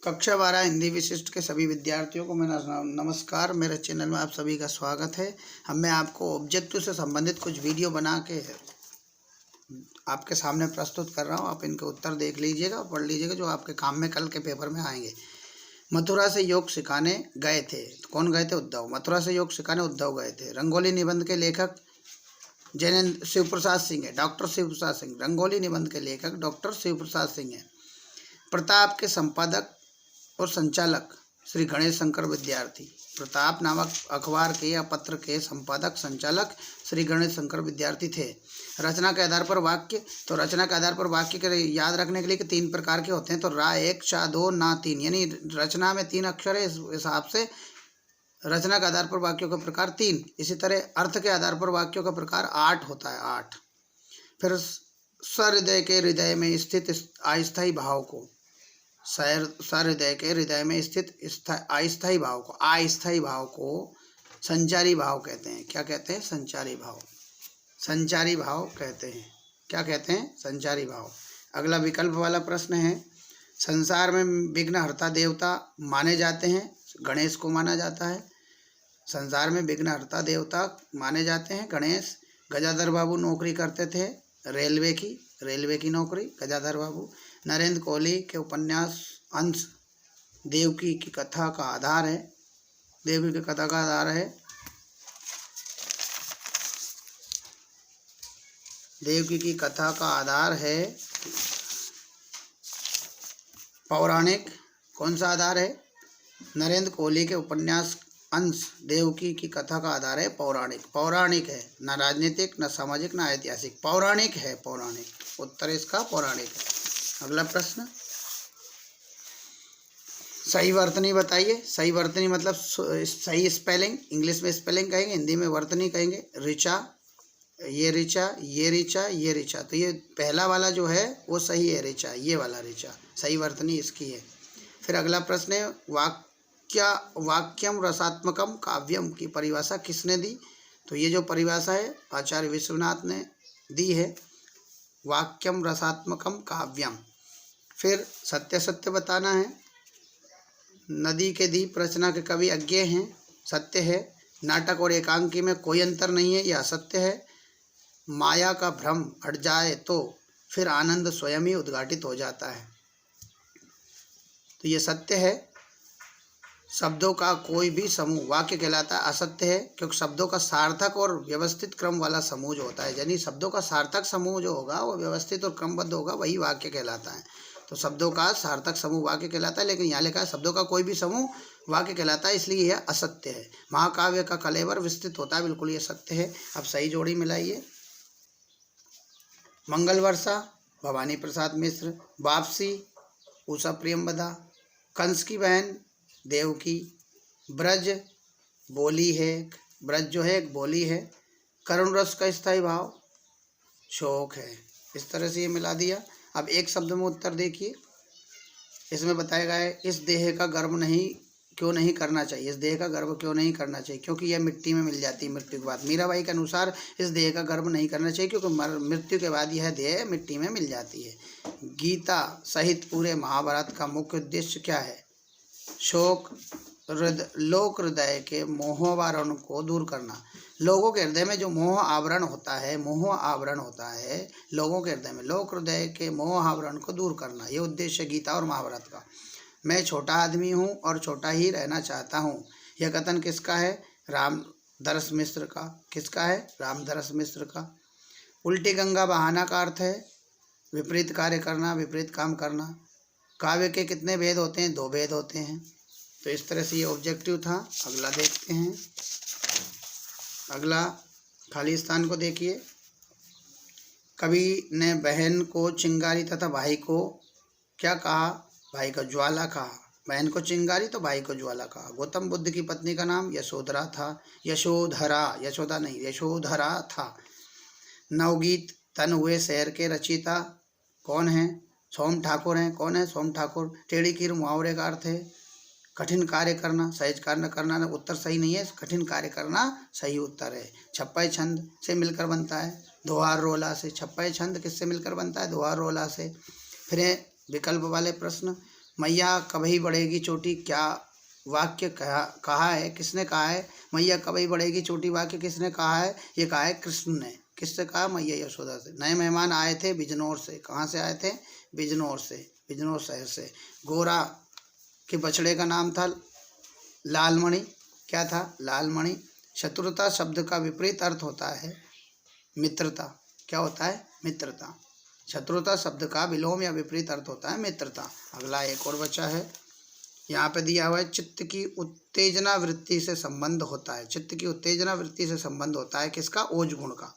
कक्षा 12 हिंदी विशिष्ट के सभी विद्यार्थियों को मेरा नमस्कार। मेरे चैनल में आप सभी का स्वागत है। मैं आपको ऑब्जेक्टिव से संबंधित कुछ वीडियो बना के आपके सामने प्रस्तुत कर रहा हूं। आप इनके उत्तर देख लीजिएगा, पढ़ लीजिएगा, जो आपके काम में कल के पेपर में आएंगे। मथुरा से योग सिखाने गए थे, तो कौन गए थे? उद्धव। मथुरा से योग सिखाने उद्धव गए थे। रंगोली निबंध के लेखक जैनेन्द्र शिव प्रसाद सिंह है, डॉक्टर शिव प्रसाद सिंह। रंगोली निबंध के लेखक डॉक्टर शिव प्रसाद सिंह है। प्रताप के संपादक और संचालक श्री गणेश शंकर विद्यार्थी। प्रताप नामक अखबार के या पत्र के संपादक संचालक श्री गणेश शंकर विद्यार्थी थे। रचना के आधार पर वाक्य, तो रचना के आधार पर वाक्य के याद रखने के लिए कि 3 प्रकार के होते हैं, तो रा 1, चा 2, ना 3, यानी रचना में 3 अक्षर है, इस हिसाब से रचना के आधार पर वाक्यों का प्रकार 3। इसी तरह अर्थ के आधार पर वाक्यों का प्रकार 8 होता है, 8। फिर सहृदय के हृदय में स्थित अस्थायी भाव को, सहृदय के हृदय में स्थित अस्थायी भाव को संचारी भाव कहते हैं। क्या कहते हैं? संचारी भाव। संचारी भाव कहते हैं। क्या कहते हैं? संचारी भाव। अगला विकल्प वाला प्रश्न है, संसार में विघ्नहर्ता देवता माने जाते हैं, गणेश को माना जाता है। संसार में विघ्नहर्ता देवता माने जाते हैं गणेश। गजाधर बाबू नौकरी करते थे रेलवे की नौकरी, गजाधर बाबू। नरेंद्र कोहली के उपन्यास अंश देवकी की कथा का आधार है, देवकी की कथा का आधार है। देवकी की कथा का आधार है पौराणिक। कौन सा आधार है? नरेंद्र कोहली के उपन्यास अंश देवकी की कथा का आधार है पौराणिक। पौराणिक है, न राजनीतिक, न सामाजिक, न ऐतिहासिक। पौराणिक है, पौराणिक। उत्तर इसका पौराणिक है। अगला प्रश्न, सही वर्तनी बताइए। सही वर्तनी मतलब सही स्पेलिंग। इंग्लिश में स्पेलिंग कहेंगे, हिंदी में वर्तनी कहेंगे। ऋचा, ये ऋचा, ये ऋचा, ये ऋचा, तो ये पहला वाला जो है वो सही है, ऋचा, ये वाला ऋचा। सही वर्तनी इसकी है। फिर अगला प्रश्न है, वाक्यम रसात्मकम काव्यम की परिभाषा किसने दी? तो ये जो परिभाषा है आचार्य विश्वनाथ ने दी है, वाक्यम रसात्मकम काव्यम। फिर सत्य सत्य बताना है। नदी के दीप रचना के कवि अज्ञेय हैं, सत्य है। नाटक और एकांकी में कोई अंतर नहीं है, यह सत्य है। माया का भ्रम हट जाए तो फिर आनंद स्वयं ही उद्घाटित हो जाता है, तो ये सत्य है। शब्दों का कोई भी समूह वाक्य कहलाता है, असत्य है, क्योंकि शब्दों का सार्थक और व्यवस्थित क्रम वाला समूह जो होता है, यानी शब्दों का सार्थक समूह जो होगा वो व्यवस्थित और क्रमबद्ध होगा, वही वाक्य कहलाता है। तो शब्दों का सार्थक समूह वाक्य कहलाता है, लेकिन यहाँ लिखा है शब्दों का कोई भी समूह वाक्य कहलाता है, इसलिए यह असत्य है। महाकाव्य का कलेवर विस्तृत होता है, बिल्कुल ये सत्य है। अब सही जोड़ी मिलाइए। मंगल वर्षा भवानी प्रसाद मिश्र, वापसी उषा प्रियंवदा, कंस की बहन देवकी, ब्रज बोली है, ब्रज जो है एक बोली है, करुण रस का स्थायी भाव शोक है। इस तरह से ये मिला दिया। अब एक शब्द में उत्तर देखिए। इसमें बताया गया है, इस देह का गर्व क्यों नहीं करना चाहिए। इस देह का गर्व क्यों नहीं करना चाहिए? क्योंकि यह मिट्टी में मिल जाती है मृत्यु के बाद। मीराबाई के अनुसार इस देह का गर्व नहीं करना चाहिए क्योंकि मृत्यु के बाद यह देह मिट्टी में मिल जाती है। गीता सहित पूरे महाभारत का मुख्य उद्देश्य क्या है? लोक हृदय के मोहावरण को दूर करना। लोगों के हृदय में जो मोह आवरण होता है, लोगों के हृदय में लोक हृदय के मोह आवरण को दूर करना, ये उद्देश्य गीता और महाभारत का। मैं छोटा आदमी हूँ और छोटा ही रहना चाहता हूँ, यह कथन किसका है? रामधरस मिश्र का। किसका है? रामधरस मिश्र का। उल्टी गंगा बहाना का अर्थ है विपरीत कार्य करना, विपरीत काम करना। काव्य के कितने भेद होते हैं? 2 भेद होते हैं। तो इस तरह से ये ऑब्जेक्टिव था। अगला देखते हैं। अगला खाली स्थान को देखिए। कवि ने बहन को चिंगारी तथा भाई को क्या कहा? भाई को ज्वाला कहा। बहन को चिंगारी तो भाई को ज्वाला कहा। गौतम बुद्ध की पत्नी का नाम यशोधरा था। यशोधरा था। नवगीत तन हुए शहर के रचयिता कौन है? सोम ठाकुर हैं। कौन है? सोम ठाकुर। टेढ़ी कीर मुहावरे का अर्थ है कठिन कार्य करना, सहज कार्य करना। उत्तर सही नहीं है, कठिन कार्य करना सही उत्तर है। छप्पय छंद से मिलकर बनता है दोहार रोला से। छप्पय छंद किससे मिलकर बनता है? दोहार रोला से। फिर विकल्प वाले प्रश्न, मैया कभी बढ़ेगी चोटी, क्या वाक्य कहा है, किसने कहा है? मैया कभी बढ़ेगी चोटी वाक्य किसने कहा है? ये कहा है कृष्ण ने। किससे कहा? मैया यशोदा से। नए मेहमान आए थे बिजनौर से। कहाँ से आए थे? बिजनौर से, बिजनौर शहर से। गोरा के बछड़े का नाम था लालमणि। क्या था? लालमणि। शत्रुता शब्द का विपरीत अर्थ होता है मित्रता। क्या होता है? मित्रता। शत्रुता शब्द का विलोम या विपरीत अर्थ होता है मित्रता। अगला एक और बचा है, यहाँ पे दिया हुआ है चित्त की उत्तेजना वृत्ति से संबंध होता है। चित्त की उत्तेजना वृत्ति से संबंध होता है किसका? ओज गुण का।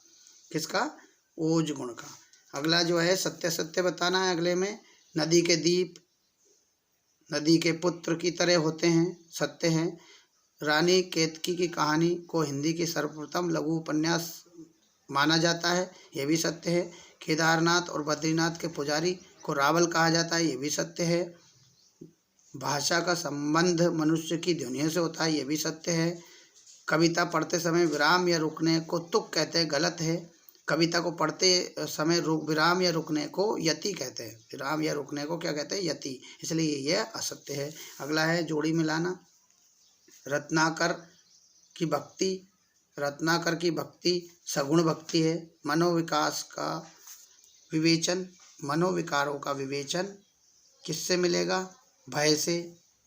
किसका? ओज गुण का। अगला जो है सत्य सत्य बताना है। अगले में नदी के दीप नदी के पुत्र की तरह होते हैं, सत्य हैं। रानी केतकी की कहानी को हिंदी की सर्वप्रथम लघु उपन्यास माना जाता है, यह भी सत्य है। केदारनाथ और बद्रीनाथ के पुजारी को रावल कहा जाता है, यह भी सत्य है। भाषा का संबंध मनुष्य की ध्वनियों से होता है, यह भी सत्य है। कविता पढ़ते समय विराम या रुकने को तुक कहते हैं, गलत है। कविता को पढ़ते समय विराम या रुकने को यति कहते हैं। विराम या रुकने को क्या कहते हैं? यति। इसलिए यह असत्य है। अगला है जोड़ी मिलाना। रत्नाकर की भक्ति, रत्नाकर की भक्ति सगुण भक्ति है। मनोविकास का विवेचन, मनोविकारों का विवेचन किससे मिलेगा? भय से।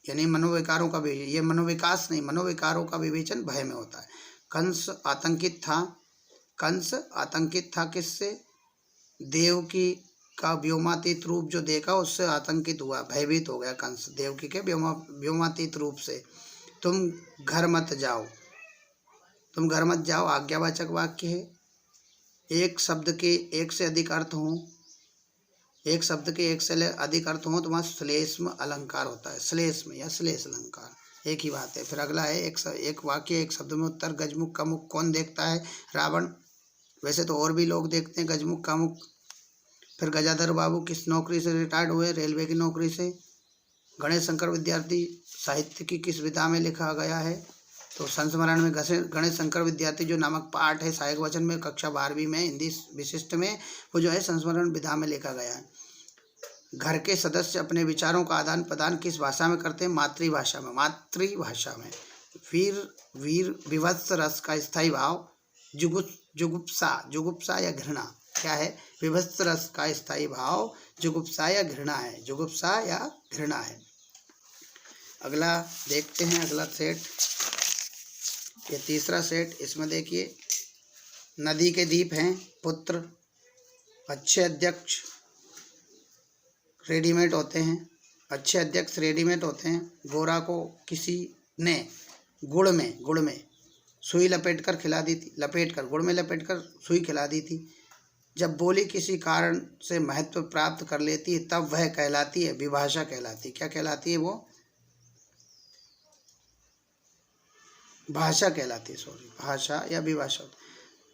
यानी मनोविकारों का ये मनोविकास नहीं, मनोविकारों का विवेचन भय में होता है। कंस आतंकित था। कंस आतंकित था किससे? देवकी का व्योमातीत रूप जो देखा उससे आतंकित हुआ, भयभीत हो गया कंस देवकी के व्योमातीत रूप से। तुम घर मत जाओ, तुम घर मत जाओ आज्ञावाचक वाक्य है। एक शब्द के एक से अधिक अर्थ हों, एक शब्द के एक से अधिक अर्थ हों तो वहाँ श्लेष्म अलंकार होता है। श्लेष्म या श्लेष अलंकार एक ही बात है। फिर अगला है एक वाक्य एक शब्द में उत्तर। गजमुख का मुख कौन देखता है? रावण। वैसे तो और भी लोग देखते हैं गजमुख का मुख। फिर गजाधर बाबू किस नौकरी से रिटायर्ड हुए? रेलवे की नौकरी से। गणेश शंकर विद्यार्थी साहित्य की किस विधा में लिखा गया है? तो संस्मरण में गणेश शंकर विद्यार्थी जो नामक पाठ है सहायक वचन में कक्षा 12वीं में हिंदी विशिष्ट में, वो जो है संस्मरण विधा में लिखा गया है। घर के सदस्य अपने विचारों का आदान प्रदान किस भाषा में करते हैं? मातृभाषा में। मातृभाषा में। वीर विभत्स रस का स्थायी भाव जुगुप्सा, जुगुप्सा या घृणा क्या है? विभत्स रस का स्थायी भाव जुगुप्सा या घृणा है। जुगुप्सा या घृणा है। अगला देखते हैं, अगला सेट, ये तीसरा सेट। इसमें देखिए नदी के दीप हैं, पुत्र, अच्छे अध्यक्ष रेडीमेड होते हैं, अच्छे अध्यक्ष रेडीमेड होते हैं। गोरा को किसी ने गुड़ में सुई लपेटकर खिला दी थी, गुड़ में लपेटकर सुई खिला दी थी। जब बोली किसी कारण से महत्व प्राप्त कर लेती है तब वह कहलाती है विभाषा कहलाती है। क्या कहलाती है? वो भाषा कहलाती है, भाषा या विभाषा।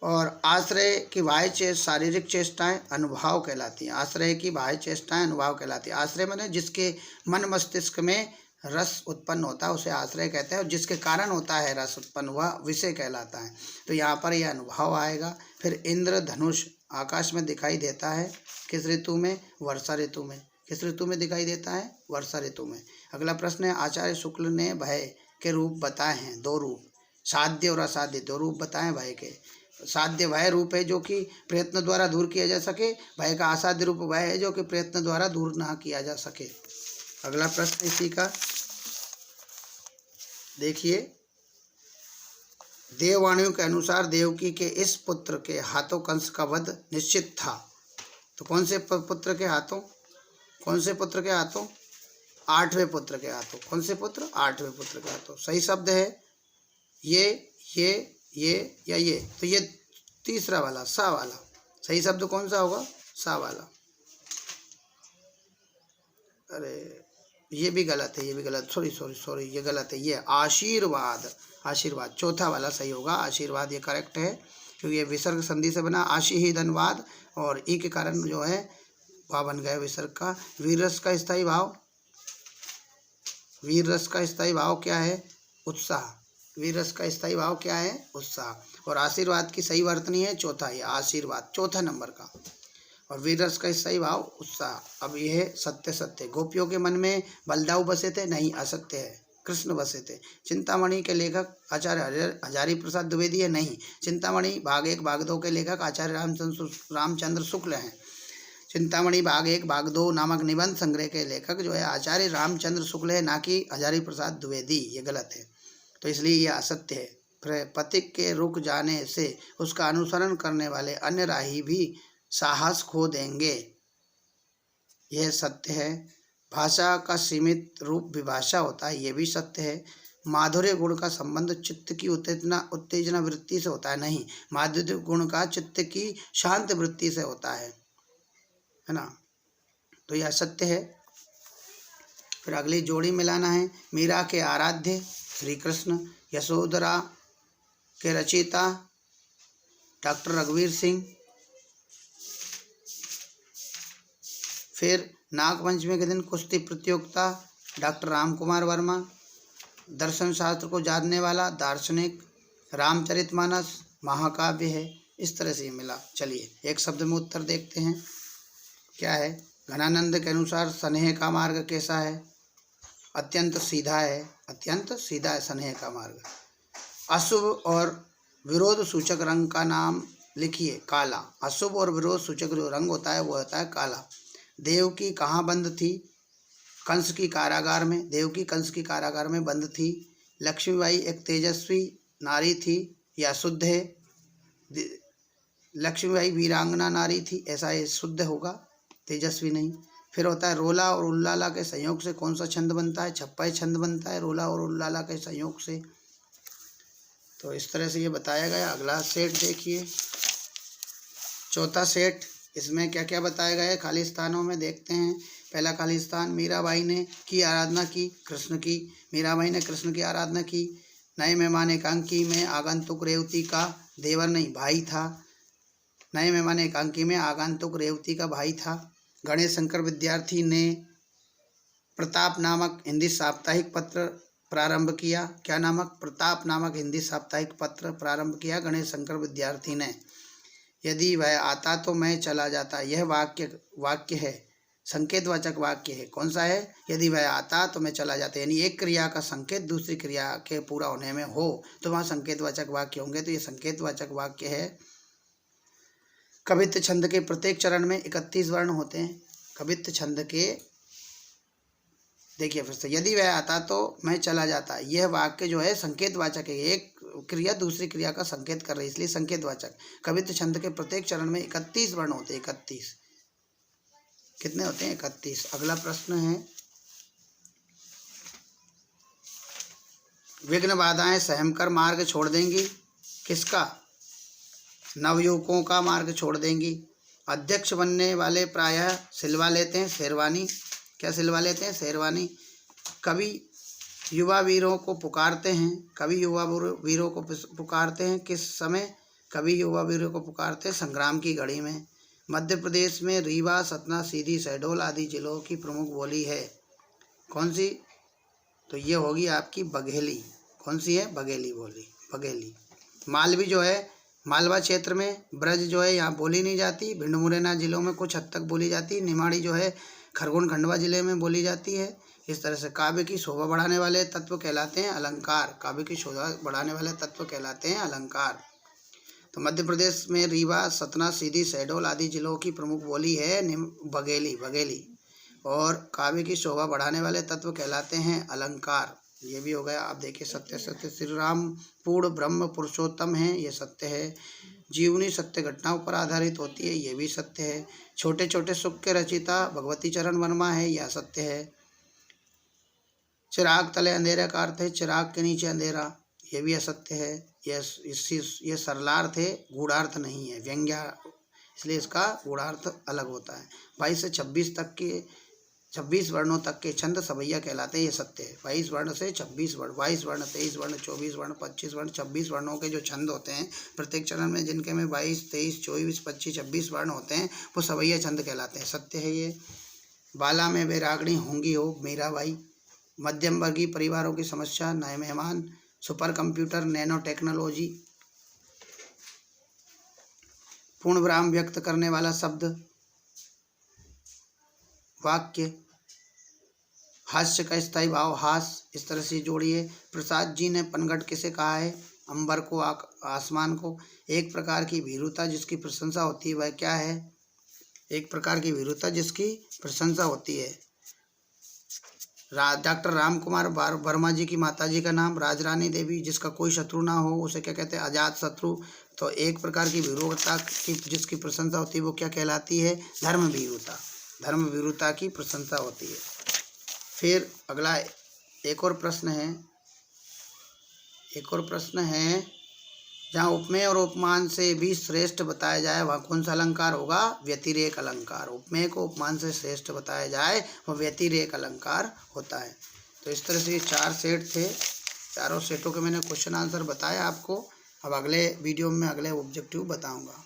और आश्रय की बाह्य शारीरिक चेष्टाएं अनुभाव कहलाती हैं। आश्रय की बाह्य चेष्टाएं अनुभाव कहलाती है। आश्रय माने जिसके मन मस्तिष्क में रस उत्पन्न होता है उसे आश्रय कहते हैं, और जिसके कारण होता है रस उत्पन्न हुआ विषय कहलाता है। तो यहाँ पर यह अनुभाव आएगा। फिर इंद्र धनुष आकाश में दिखाई देता है किस ऋतु में? वर्षा ऋतु में। किस ऋतु में दिखाई देता है? वर्षा ऋतु में। अगला प्रश्न है आचार्य शुक्ल ने भय के रूप बताए हैं, 2 रूप, साध्य और असाध्य 2 रूप बताएं भय के। साध्य वह रूप है जो कि प्रयत्न द्वारा दूर किया जा सके, भय का असाध्य रूप वह है जो कि प्रयत्न द्वारा दूर ना किया जा सके। अगला प्रश्न इसी का देखिए, देववाणियों के अनुसार देवकी के इस पुत्र के हाथों कंस का वध निश्चित था। तो कौन से पुत्र के हाथों? कौन से पुत्र के हाथों? 8वें पुत्र के हाथों। कौन से पुत्र? 8वें पुत्र के हाथों। सही शब्द है ये या ये, तो ये तीसरा वाला सा वाला सही शब्द कौन सा होगा? सा वाला। अरे ये भी गलत है, ये भी गलत, सॉरी ये गलत है। ये आशीर्वाद चौथा वाला सही होगा। आशीर्वाद ये करेक्ट है क्योंकि ये विसर्ग संधि से बना। आशी ही धनवाद और ई के कारण जो है भाव बन गया विसर्ग का। वीर रस का स्थायी भाव, वीर रस का स्थायी भाव क्या है? उत्साह। वीर रस का स्थायी भाव क्या है? उत्साह। और आशीर्वाद की सही वर्तनी है चौथा, ये आशीर्वाद चौथा नंबर का। और वीर रस का सही भाव उत्साह। अब यह सत्य सत्य। गोपियों के मन में बलदाऊ बसे थे, नहीं असत्य है, कृष्ण बसे थे। चिंतामणि के लेखक आचार्य हजारी प्रसाद द्विवेदी है, नहीं। चिंतामणि भाग 1 भाग 2 के लेखक आचार्य रामचंद्र शुक्ल हैं। चिंतामणि भाग 1 भाग 2 नामक निबंध संग्रह के लेखक जो है आचार्य रामचंद्र शुक्ल है, ना कि हजारी प्रसाद द्विवेदी। ये गलत है, तो इसलिए यह असत्य है। पथिक के रुक जाने से उसका अनुसरण करने वाले अन्य राही भी साहस खो देंगे, यह सत्य है। भाषा का सीमित रूप विभाषा होता है, यह भी सत्य है। माधुर्य गुण का संबंध चित्त की उत्तेजना वृत्ति से होता है, नहीं। माधुर्य गुण का चित्त की शांत वृत्ति से होता है ना, तो यह सत्य है। फिर अगली जोड़ी मिलाना है। मीरा के आराध्य श्री कृष्ण, यशोधरा के रचयिता डॉक्टर रघुवीर सिंह। फिर नागपंचमी के दिन कुश्ती प्रतियोगिता डॉक्टर रामकुमार वर्मा। दर्शन शास्त्र को जानने वाला दार्शनिक रामचरितमानस महाकाव्य है। इस तरह से ये मिला। चलिए एक शब्द में उत्तर देखते हैं, क्या है। घनानंद के अनुसार स्नेह का मार्ग कैसा है? अत्यंत सीधा है, अत्यंत सीधा है स्नेह का मार्ग। अशुभ और विरोध सूचक रंग का नाम लिखिए। काला। अशुभ और विरोध सूचक जो रंग होता है वो होता है काला। देवकी कहाँ बंद थी? कंस की कारागार में। देवकी कंस की कारागार में बंद थी। लक्ष्मीबाई एक तेजस्वी नारी थी, या शुद्ध है? लक्ष्मीबाई वीरांगना नारी थी, ऐसा ये शुद्ध होगा, तेजस्वी नहीं। फिर होता है रोला और उल्लाला के संयोग से कौन सा छंद बनता है? छप्पय छंद बनता है रोला और उल्लाला के संयोग से। तो इस तरह से ये बताया गया। अगला सेट देखिए, चौथा सेट। इसमें क्या क्या बताया गया है? खाली स्थानों में देखते हैं। पहला खाली स्थान, मीराबाई ने की आराधना की, कृष्ण की। मीराबाई ने कृष्ण की आराधना की। नए मेहमान एकांकी में आगंतुक रेवती का देवर नहीं भाई था। नए मेहमान एकांकी में आगंतुक रेवती का भाई था। गणेश शंकर विद्यार्थी ने प्रताप नामक हिंदी साप्ताहिक पत्र प्रारंभ किया। क्या नामक? प्रताप नामक हिंदी साप्ताहिक पत्र प्रारंभ किया गणेश शंकर विद्यार्थी ने। यदि वह आता तो मैं चला जाता, यह वाक्य है, संकेतवाचक वाक्य है। कौन सा है? यदि वह आता तो मैं चला जाता, यानी एक क्रिया का संकेत दूसरी क्रिया के पूरा होने में हो तो वहाँ संकेतवाचक वाक्य होंगे, तो ये संकेतवाचक वाक्य है। कवित्त छंद के प्रत्येक चरण में 31 वर्ण होते हैं। कवित्त छंद के देखिए फिर से, यदि वह आता तो मैं चला जाता, यह वाक्य जो है संकेतवाचक है। एक क्रिया दूसरी क्रिया का संकेत कर रही है, इसलिए संकेतवाचक। कवित्त छंद के प्रत्येक चरण में 31 वर्ण होते हैं। 31 कितने होते हैं? 31। अगला प्रश्न है, विघ्न बाधाएं सहमकर मार्ग छोड़ देंगी। किसका? नवयुवकों का मार्ग छोड़ देंगी। अध्यक्ष बनने वाले प्रायः सिलवा लेते हैं शेरवानी। क्या सिलवा लेते हैं? शेरवानी। कवि युवा वीरों को पुकारते हैं। कवि युवा वीरों को पुकारते हैं किस समय? कवि युवा वीरों को पुकारते हैं संग्राम की घड़ी में। मध्य प्रदेश में रीवा, सतना, सीधी, शहडोल आदि जिलों की प्रमुख बोली है। कौन सी? तो ये होगी आपकी बघेली। कौन सी है? बघेली बोली, बघेली। मालवी जो है मालवा क्षेत्र में, ब्रज जो है यहाँ बोली नहीं जाती। भिंड मुरैना जिलों में कुछ हद तक बोली जाती है। निमाड़ी जो है खरगोन खंडवा जिले में बोली जाती है। इस तरह से काव्य की शोभा बढ़ाने वाले तत्व कहलाते हैं अलंकार। काव्य की शोभा बढ़ाने वाले तत्व कहलाते हैं अलंकार। तो मध्य प्रदेश में रीवा, सतना, सीधी, शहडोल आदि जिलों की प्रमुख बोली है बघेली, बघेली। और काव्य की शोभा बढ़ाने वाले तत्व कहलाते हैं अलंकार। ये भी हो गया। आप देखिए, सत्य सत्य श्री राम पूर्ण ब्रह्म पुरुषोत्तम है, ये सत्य है। जीवनी सत्य घटनाओं पर आधारित होती है, ये भी सत्य है। छोटे छोटे सुख के रचयिता भगवती चरण वर्मा है, यह सत्य है। चिराग तले अंधेरा का अर्थ है चिराग के नीचे अंधेरा, ये भी असत्य है। ये सरलार्थ है, गूढ़ार्थ नहीं है, व्यंग्या, इसलिए इसका गूढ़ार्थ अलग होता है। 22 से 26 तक के 26 वर्णों तक के छंद सवैया कहलाते हैं, ये सत्य है। 22 वर्ण से 26 वर्ण, 22 वर्ण, 23 वर्ण, 24 वर्ण, 25 वर्ण, 26 वर्णों के जो छंद होते हैं प्रत्येक चरण में, जिनके में 22, 23, 24, 25, 26 वर्ण होते हैं, वो सवैया छंद कहलाते हैं, सत्य है ये। बाला में बैरागणी होंगी हो मीराबाई। मध्यम वर्गीय परिवारों की समस्या, नए मेहमान, सुपर कंप्यूटर, नैनो टेक्नोलॉजी। पूर्ण विराम व्यक्त करने वाला शब्द वाक्य, हास्य का स्थायी भाव हास, इस तरह से जोड़िए। प्रसाद जी ने पनघट किसे कहा है? अंबर को, आसमान को। एक प्रकार की भीरुता जिसकी प्रशंसा होती है वह क्या है? एक प्रकार की भीरुता जिसकी प्रशंसा होती है। डॉक्टर राम कुमार वर्मा जी की माताजी का नाम? राजरानी देवी। जिसका कोई शत्रु ना हो उसे क्या कहते हैं? अजात शत्रु। तो एक प्रकार की भीरुता की जिसकी प्रशंसा होती है वो क्या कहलाती है? धर्म भीरुता। धर्म भीरुता की प्रशंसा होती है। फिर अगला एक और प्रश्न है, जहाँ उपमेय और उपमान से भी श्रेष्ठ बताया जाए वहाँ कौन सा अलंकार होगा? व्यतिरेक अलंकार। उपमेय को उपमान से श्रेष्ठ बताया जाए वह व्यतिरेक अलंकार होता है। तो इस तरह से ये 4 सेट थे, चारों सेटों के मैंने क्वेश्चन आंसर बताया आपको। अब अगले वीडियो में अगले ऑब्जेक्टिव बताऊंगा।